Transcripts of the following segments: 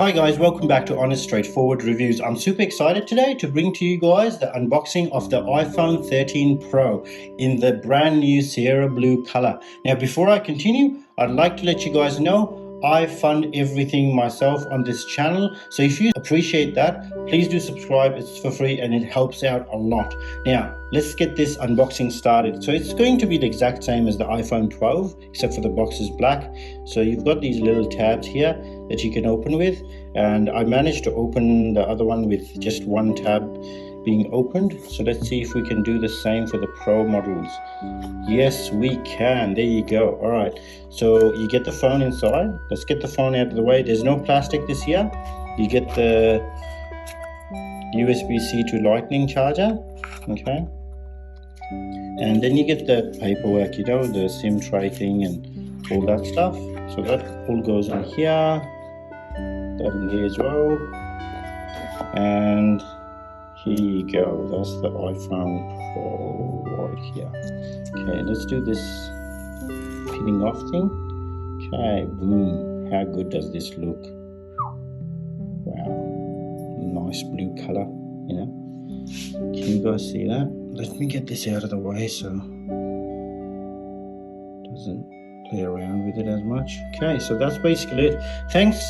Hi guys, welcome back to Honest Straightforward Reviews. I'm super excited today to bring to you guys the unboxing of the iPhone 13 Pro in the brand new Sierra Blue color. Now before I continue, I'd like to let you guys know I fund everything myself on this channel. So if you appreciate that, please do subscribe. It's for free and it helps out a lot. Now let's get this unboxing started. So it's going to be the exact same as the iPhone 12 except for the box is black. So you've got these little tabs here that you can open with, and I managed to open the other one with just one tab being opened. So let's see if we can do the same for the Pro models. Yes, we can. There you go. All right, so you get the phone inside. Let's get the phone out of the way. There's no plastic this year. You get the USB-C to lightning charger, okay, and then you get the paperwork, you know, the SIM tray thing and all that stuff. So that all goes in here, that in here as well, and here you go. That's the iPhone Pro right here. Okay, let's do this peeling off thing. Okay, boom. How good does this look? Wow, nice blue color, you know. Can you guys see that? Let me get this out of the way so it doesn't play around with it as much. Okay, so that's basically it. Thanks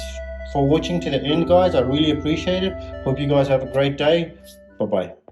for watching to the end, guys. I really appreciate it. Hope you guys have a great day. Bye bye.